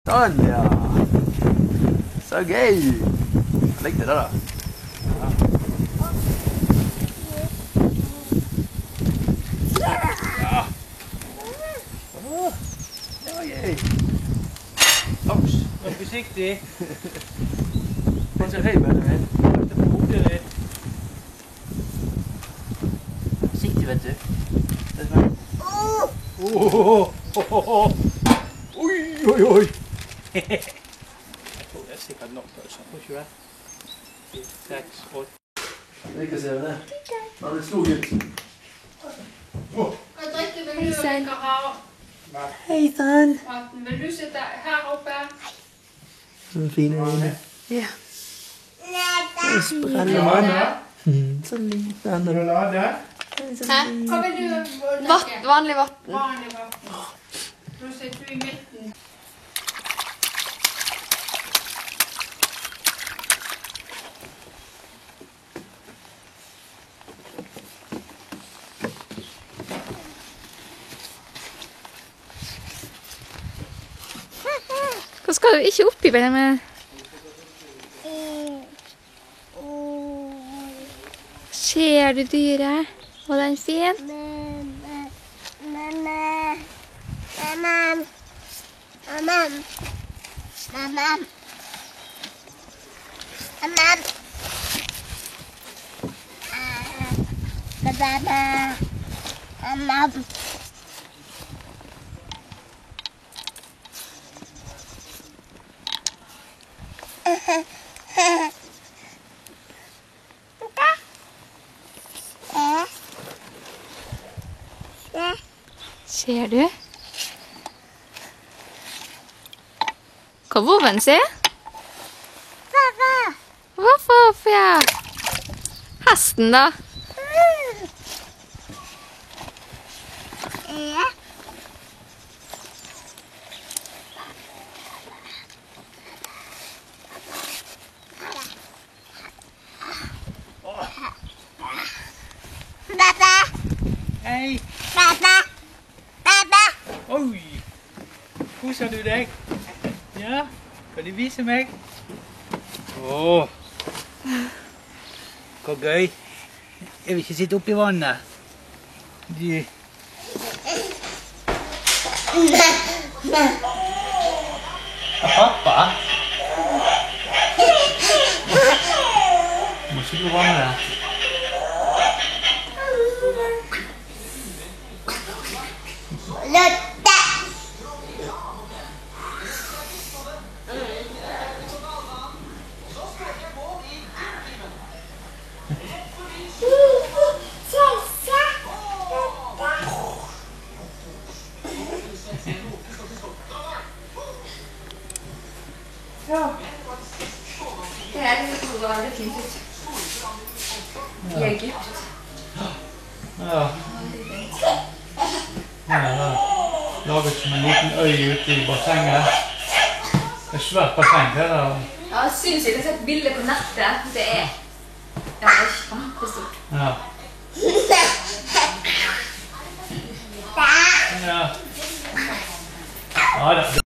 Sånn, ja. Så gøy. Jeg likte det da. Ja. Det var gøy. Ouch. Vær forsiktig. Den så høy, Benjamin. Det er på hodet ditt. Forsiktig, vet du. Det er sånn. Oi, oi, oi. Jeg tror det er sikkert nok, altså. Tror ikke det? 6, 8. Vi kan se det. Ja, det slo ut. Jeg drikker vel nu, og ikke har. Hei, sann. Vil du sitte heroppe? Så fine øyne. Ja. Så sprellende mann. Så liten. Vil du lade? Hva vil du Vanlig vann. Vanlig vatten. Du sitter du i midten. Hva skal du ikke oppi, Benjamin? Ser du dyret? Og den fin? Ser du? Hva voven sier? Voff, voff, ja. Hesten da? Hei! Oi! Koser du deg? Ja? Kan du vise meg? Åh! Hvor gøy! Jeg vil ikke sitte oppi vannet. Pappa? Må ikke du vannet? Ja. Det her er veldig fint ut. I Egypt. Ja. Her er laget som en liten øy ute i bassenget. Det er et svært basseng her da. Ja, jeg synes jeg har sett bilder på nettet. Det er kjempestort. Ja. Ja. Ja da.